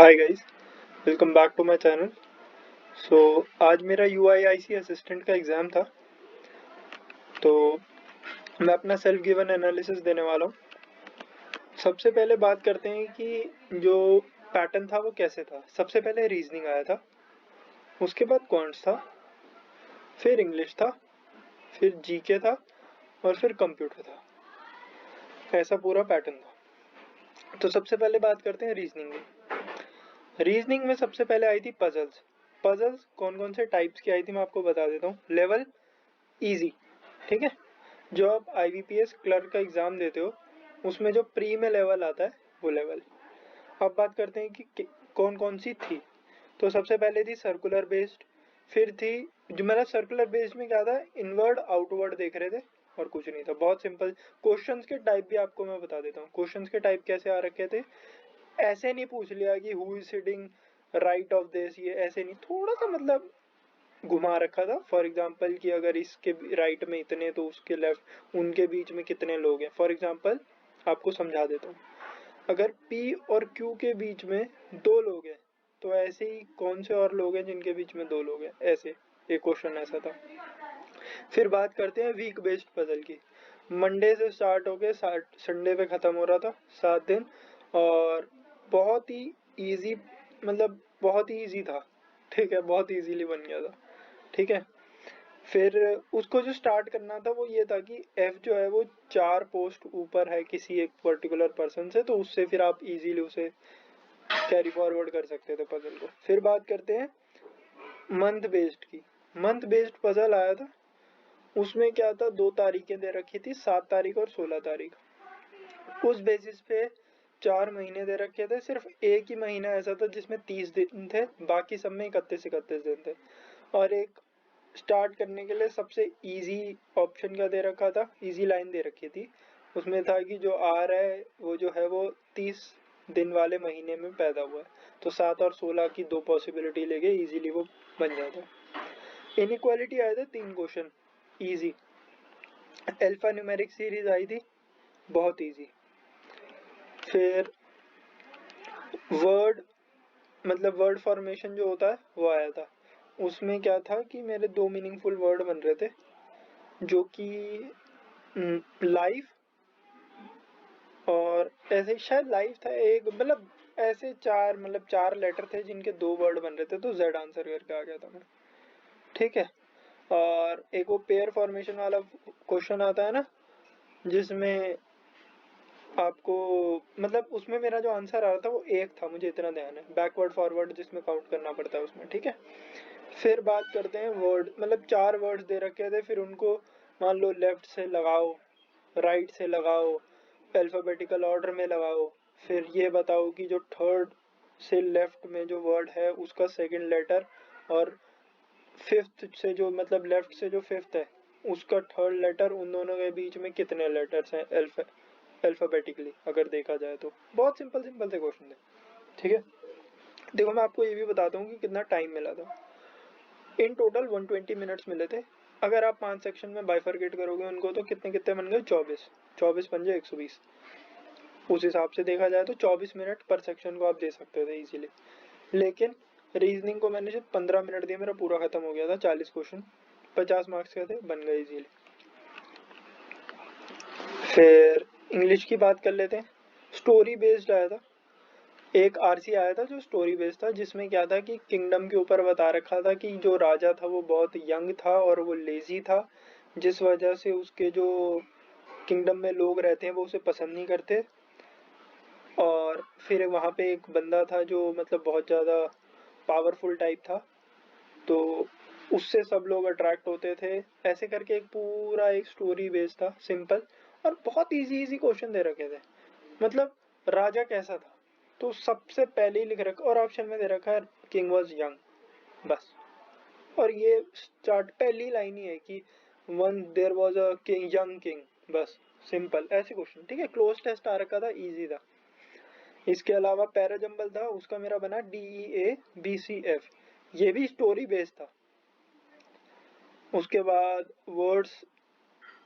Hi guys, welcome back to my channel. आज मेरा UIIC assistant का एग्ज़ाम था, तो मैं अपना सेल्फ गिवन एनालिसिस देने वाला हूँ। सबसे पहले बात करते हैं कि जो पैटर्न था वो कैसे था। सबसे पहले रीजनिंग आया था, उसके बाद क्वांट्स था, फिर इंग्लिश था, फिर जीके था और फिर कंप्यूटर था। ऐसा पूरा पैटर्न था। तो सबसे पहले बात करते हैं रीजनिंग की। रीजनिंग में सबसे पहले आई थी पजल्स। पजल्स कौन कौन से टाइप्स की आई थी मैं आपको बता देता हूँ। लेवल इजी, ठीक है। जो आप IBPS क्लर्क का एग्जाम देते हो उसमें जो प्री में लेवल आता है वो लेवल। अब बात करते हैं कि कौन कौन सी थी। तो सबसे पहले थी सर्कुलर बेस्ड, फिर थी जो मेरा सर्कुलर बेस्ड में क्या था, इनवर्ड आउटवर्ड देख रहे थे और कुछ नहीं था, बहुत सिंपल। क्वेश्चंस के टाइप भी आपको मैं बता देता हूँ। क्वेश्चंस के टाइप कैसे आ रखे थे, ऐसे नहीं पूछ लिया कि who is sitting right of this, ये ऐसे नहीं, थोड़ा सा मतलब घुमा रखा था। फॉर एग्जाम्पल कि अगर इसके राइट में इतने तो उसके लेफ्ट उनके बीच में कितने लोग हैं। फॉर एग्जाम्पल आपको समझा देता हूँ, अगर P और Q के बीच में दो लोग हैं तो ऐसे ही कौन से और लोग हैं जिनके बीच में दो लोग हैं, ऐसे एक क्वेश्चन ऐसा था। फिर बात करते हैं वीक बेस्ड पजल की। मंडे से स्टार्ट होके संडे पे खत्म हो रहा था, 7 दिन, और बहुत ही इजी, मतलब बहुत ही इजी था, ठीक है, बहुत इजीली बन गया था, ठीक है। फिर उसको जो स्टार्ट करना था वो ये था कि F जो है वो 4 पोस्ट ऊपर है किसी एक पर्टिकुलर पर्सन से, तो उससे फिर आप इजीली उसे कैरी फॉरवर्ड कर सकते थे पजल को। फिर बात करते हैं मंथ बेस्ड की। मंथ बेस्ड पजल आया था, उसमें क्या था, 2 तारीखें दे रखी थी, 7 तारीख और 16 तारीख। उस बेसिस पे 4 महीने दे रखे थे। सिर्फ एक ही महीना ऐसा था जिसमें 30 दिन थे, बाकी सब में 31 दिन थे। और एक स्टार्ट करने के लिए सबसे इजी ऑप्शन का दे रखा था, इजी लाइन दे रखी थी। उसमें था कि जो आ रहा है वो जो है वो 30 दिन वाले महीने में पैदा हुआ है, तो 7 और 16 की दो पॉसिबिलिटी लेके इजीली वो बन जाता है। इनइक्वालिटी आए थे 3 question, easy. Alpha numeric series आई थी, बहुत इजी। फिर वर्ड, मतलब वर्ड फॉर्मेशन जो होता है वो आया था। उसमें क्या था कि मेरे 2 मीनिंगफुल वर्ड बन रहे थे, जो कि लाइफ और ऐसे शायद लाइफ था एक, मतलब ऐसे चार, मतलब 4 लेटर थे जिनके 2 वर्ड बन रहे थे, तो Z आंसर करके आ गया था मैं, ठीक है। और एक वो पेयर फॉर्मेशन वाला क्वेश्चन आता है ना, जिसमें आपको, मतलब उसमें मेरा जो आंसर आ रहा था वो एक था, मुझे इतना ध्यान है, बैकवर्ड फॉरवर्ड जिसमें काउंट करना पड़ता है उसमें, ठीक है। फिर बात करते हैं वर्ड, मतलब 4 वर्ड्स दे रखे थे, फिर उनको मान लो लेफ्ट से लगाओ, राइट से लगाओ, अल्फ़ाबेटिकल ऑर्डर में लगाओ। फिर ये बताओ कि जो थर्ड से लेफ्ट में जो वर्ड है उसका सेकंड लेटर, और फिफ्थ से जो, मतलब लेफ्ट से जो फिफ्थ है उसका थर्ड लेटर, उन दोनों के बीच में कितने लेटर्स हैं अल्फ़ाबेटिकली अगर देखा जाए तो। बहुत सिंपल सिंपल से क्वेश्चन थे, ठीक है। देखो मैं आपको ये भी बताता हूँ कि कितना टाइम मिला था। इन टोटल 120 मिनट्स मिले थे। अगर आप 5 सेक्शन में बाइफरकेट करोगे उनको तो कितने कितने बन गए, 24, 24 पंजे 120। उस हिसाब से देखा जाए तो 24 मिनट पर सेक्शन को आप दे सकते थे इजीली। लेकिन रीजनिंग को मैंने सिर्फ 15 मिनट दिए, मेरा पूरा खत्म हो गया था। 40 क्वेश्चन 50 मार्क्स के थे, बन गए इजीली। फिर इंग्लिश की बात कर लेते हैं। स्टोरी बेस्ड आया था, एक RC आया था जो स्टोरी बेस्ड था, जिसमें क्या था कि किंगडम के ऊपर बता रखा था कि जो राजा था वो बहुत यंग था और वो लेजी था, जिस वजह से उसके जो किंगडम में लोग रहते हैं वो उसे पसंद नहीं करते। और फिर वहाँ पे एक बंदा था जो मतलब बहुत ज़्यादा पावरफुल टाइप था, तो उससे सब लोग अट्रैक्ट होते थे। ऐसे करके एक पूरा एक स्टोरी बेस्ड था, सिंपल, और बहुत इजी इजी क्वेश्चन दे रखे थे। मतलब राजा कैसा था तो सबसे पहले ही लिख रखा, और ऑप्शन में दे रखा है किंग वॉज यंग, बस। और ये स्टार्ट पहली लाइन ही है कि one there was a king, young king, बस। सिंपल ऐसे क्वेश्चन, ठीक है। क्लोज टेस्ट आ रखा था, इजी था। इसके अलावा पैराजंबल था, उसका मेरा बना DEA BCF, ये भी स्टोरी बेस्ड था। उसके बाद वर्ड्स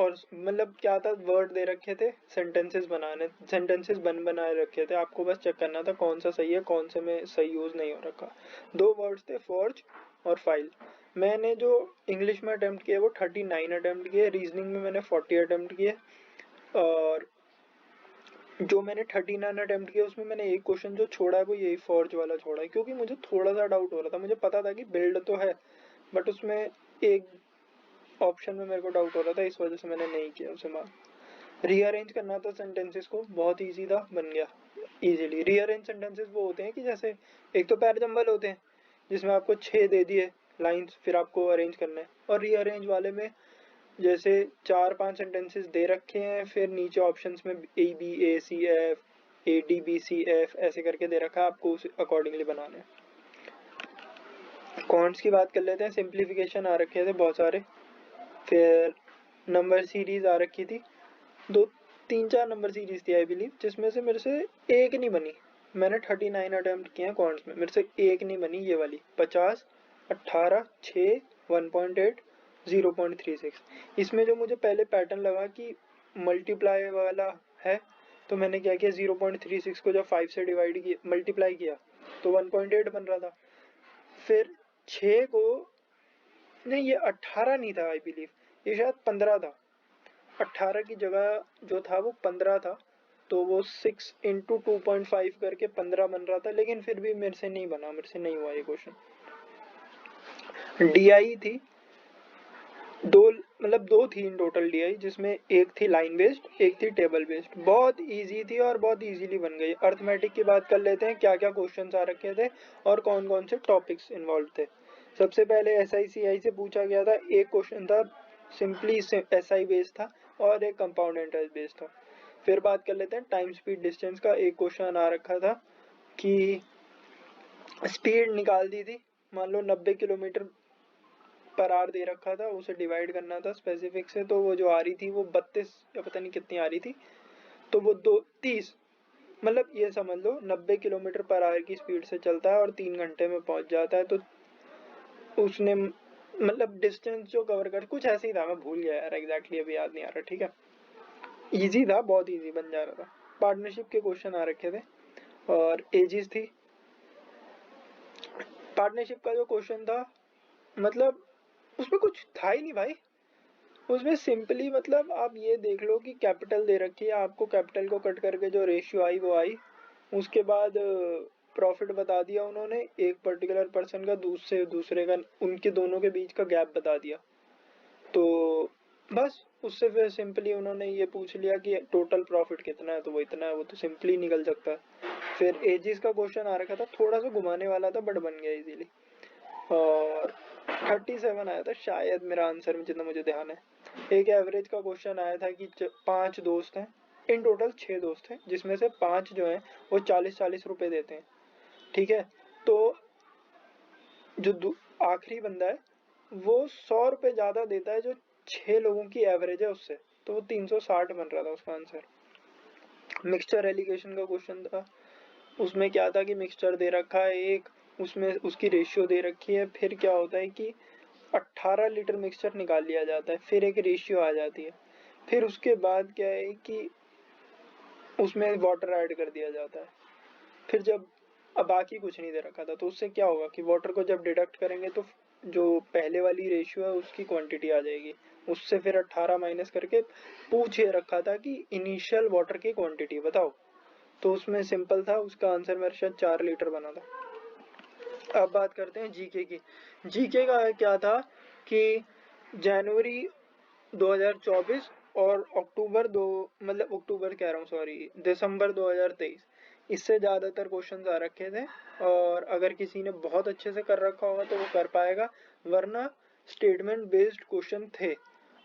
और मतलब क्या था, वर्ड दे रखे थे, सेंटेंसेस बनाए रखे थे, आपको बस चेक करना था कौन सा सही है, कौन से में सही यूज नहीं हो रखा। 2 वर्ड्स थे, फॉर्ज और फाइल। मैंने जो इंग्लिश में अटेम्प्ट किए वो 39 अटेम्प्ट किए, रीजनिंग में मैंने 40 अटेम्प्ट किए, और जो मैंने 39 अटेम्प्ट किया उसमें मैंने एक क्वेश्चन जो छोड़ा है वो यही फॉर्ज वाला छोड़ा है, क्योंकि मुझे थोड़ा सा डाउट हो रहा था। मुझे पता था कि बिल्ड तो है बट उसमें एक ऑप्शन में मेरे को डाउट हो रहा था, इस वजह से मैंने नहीं किया उसे मार्क। रीअरेंज करना था सेंटेंसेस को, बहुत इजी था, बन गया इजीली। रीअरेंज सेंटेंसेस वो होते हैं कि जैसे एक तो पैर जंबल होते हैं जिसमें आपको 6 दे दिए लाइंस, फिर आपको अरेंज करना है, और रीअरेंज वाले में जैसे 4-5 सेंटेंसेस दे रखे हैं, फिर नीचे ऑप्शंस में A B A C F, A D B C F ऐसे करके दे रखा है, आपको उस अकॉर्डिंगली बनाना है। कॉन्ट्स की बात कर लेते हैं। सिंप्लीफिकेशन आ रखे थे बहुत सारे, फिर नंबर सीरीज आ रखी थी, 2-3-4 नंबर सीरीज थी आई बिलीव, जिसमें से मेरे से एक नहीं बनी। मैंने 39 अटेम्प्ट किए हैं कॉन्ट्स में, मेरे से एक नहीं बनी ये वाली। 50, 18, 6, 1.8, 0.36। इसमें जो मुझे पहले पैटर्न लगा कि मल्टीप्लाई वाला है, तो मैंने क्या किया, 0.36 को जब 5 से डिवाइड किया, मल्टीप्लाई किया, तो 1.8 बन रहा था। फिर 6 को, नहीं ये 18 नहीं था आई बिलीव, ये शायद 15 था। 18 की जगह जो था वो 15 था, तो वो 6 इंटू 2.5 करके 15 बन रहा था, लेकिन फिर भी मेरे से नहीं बना, मेरे से नहीं हुआ ये क्वेश्चन। डीआई थी दो थी इन टोटल डीआई, जिसमें एक थी लाइन बेस्ड, एक थी टेबल बेस्ड। बहुत इजी थी और बहुत इजीली बन गई। अर्थमेटिक की बात कर लेते हैं, क्या क्या क्वेश्चंस आ रखे थे और कौन कौन से टॉपिक्स इन्वॉल्व थे। सबसे पहले SI/CI से पूछा गया था, एक क्वेश्चन था सिंपली SI बेस्ड था और एक कंपाउंड इंटरेस्ट बेस्ड था। फिर बात कर लेते हैं टाइम स्पीड डिस्टेंस का। एक क्वेश्चन आ रखा था कि स्पीड निकाल दी थी, मान लो 90 किलोमीटर पर आवर दे रखा था, उसे डिवाइड करना था स्पेसिफिक से, तो वो जो आ रही थी वो 32 या पता नहीं कितनी आ रही थी, तो वो 30, मतलब ये समझ लो 90 किलोमीटर पर आवर की स्पीड से चलता है और 3 घंटे में पहुंच जाता है। तो उसने मतलब डिस्टेंस जो कवर कर, कुछ ऐसे ही था, मैं भूल गया यार एग्जैक्टली, अभी याद नहीं आ रहा। ठीक है, इजी था, बहुत इजी बन जा रहा था। पार्टनरशिप के क्वेश्चन आ रखे थे और एजेस थी। पार्टनरशिप का जो क्वेश्चन था, मतलब उसमें कुछ था ही नहीं भाई। उसमें सिंपली मतलब आप ये देख लो कि कैपिटल दे रखी है, आपको कैपिटल को कट करके जो रेशियो आई वो आई, उसके बाद प्रॉफिट बता दिया उन्होंने, एक पर्टिकुलर पर्सन का दूसरे का, उनके दोनों के बीच का गैप बता दिया। तो बस उससे फिर सिंपली उन्होंने ये पूछ लिया कि टोटल प्रॉफिट कितना है, तो वो इतना है, वो तो सिंपली निकल सकता है। फिर एजिस का क्वेश्चन आ रखा था, थोड़ा सा घुमाने वाला था बट बन गया इजीली। और 37 आया था शायद मेरा आंसर में, जितना मुझे ध्यान है। एक एवरेज का क्वेश्चन आया था कि 5 दोस्त हैं, इन टोटल 6 दोस्त हैं, जिसमें से 5 जो हैं वो 40-40 रुपए देते हैं। ठीक है, तो जो आखिरी बंदा है वो 100 रुपए ज्यादा देता है जो 6 लोगों की एवरेज है उससे, तो वो 360 बन रहा था उसका आंसर। मिक्सचर एलिगेशन का क्वेश्चन था, उसमें क्या था कि मिक्सचर दे रखा है एक, उसमें उसकी रेशियो दे रखी है, फिर क्या होता है कि 18 लीटर मिक्सचर निकाल लिया जाता है, फिर एक रेशियो आ जाती है, फिर उसके बाद क्या है कि उसमें वाटर ऐड कर दिया जाता है। फिर जब अब बाकी कुछ नहीं दे रखा था, तो उससे क्या होगा कि वाटर को जब डिडक्ट करेंगे तो जो पहले वाली रेशियो है उसकी क्वांटिटी आ जाएगी, उससे फिर 18 माइनस करके पूछ ये रखा था कि इनिशियल वाटर की क्वांटिटी बताओ, तो उसमें सिंपल था, उसका आंसर मेरे शायद 4 लीटर बना था। अब बात करते हैं जीके की। जीके का क्या था कि जनवरी 2024 और अक्टूबर दो, मतलब अक्टूबर कह रहा हूँ सॉरी, दिसंबर 2023, इससे ज़्यादातर क्वेश्चंस आ रखे थे, और अगर किसी ने बहुत अच्छे से कर रखा होगा तो वो कर पाएगा, वरना स्टेटमेंट बेस्ड क्वेश्चन थे।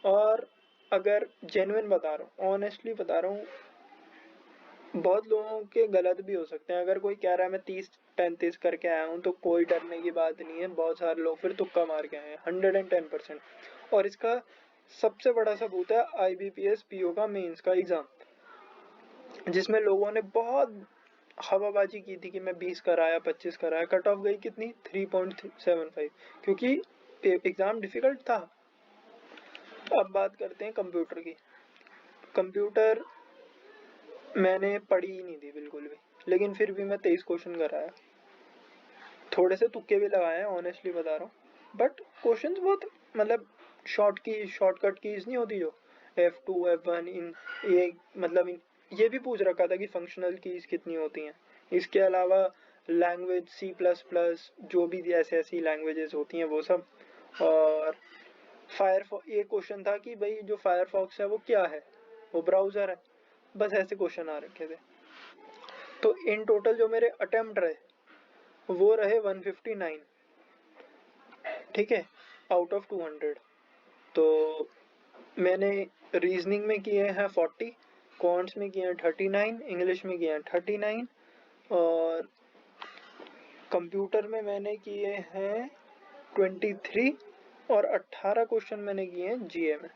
और अगर जेन्युइन बता रहा हूँ, ऑनेस्टली बता रहा हूँ, बहुत लोगों के गलत भी हो सकते हैं। अगर कोई कह रहा है मैं 30-35 करके आया हूँ तो कोई डरने की बात नहीं है, बहुत सारे लोग फिर तुक्का मार के आए हैं 110%। और इसका सबसे बड़ा सबूत है IBPS PO का मेंस का एग्जाम, जिसमें लोगों ने बहुत हवाबाजी की थी कि मैं 20 कराया 25 कराया, कट ऑफ गई कितनी 3.75, क्योंकि एग्जाम डिफिकल्ट था। अब बात करते हैं कंप्यूटर की। कंप्यूटर मैंने पढ़ी ही नहीं थी बिल्कुल भी, लेकिन फिर भी मैं 23 क्वेश्चन कराया। थोड़े से तुक्के भी लगाए हैं, ऑनेस्टली बता रहा हूँ, बट क्वेश्चंस बहुत मतलब शॉर्टकट कीज नहीं होती जो F2 F1 इन ये मतलब ये भी पूछ रखा था कि फंक्शनल कीज कितनी होती हैं। इसके अलावा लैंग्वेज C++ जो भी ऐसी ऐसी लैंग्वेजेस होती हैं वो सब। और फायरफॉक्स, ये क्वेश्चन था कि भाई जो फायरफॉक्स है वो क्या है, वो ब्राउजर है। बस ऐसे क्वेश्चन आ रखे थे। तो इन टोटल जो मेरे अटेम्प्ट रहे वो रहे 159, ठीक है, आउट ऑफ 200। तो मैंने रीजनिंग में किए हैं 40, कॉन्ट्स में किए हैं 39, इंग्लिश में किए हैं 39, और कंप्यूटर में मैंने किए हैं 23, और 18 क्वेश्चन मैंने किए हैं जीए में।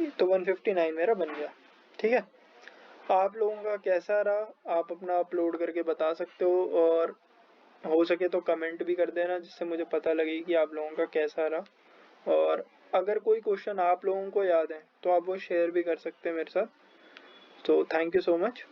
तो 159 मेरा बन गया। ठीक है, आप लोगों का कैसा रहा आप अपना अपलोड करके बता सकते हो, और हो सके तो कमेंट भी कर देना जिससे मुझे पता लगे कि आप लोगों का कैसा रहा। और अगर कोई क्वेश्चन आप लोगों को याद है तो आप वो शेयर भी कर सकते हैं मेरे साथ। तो थैंक यू सो मच।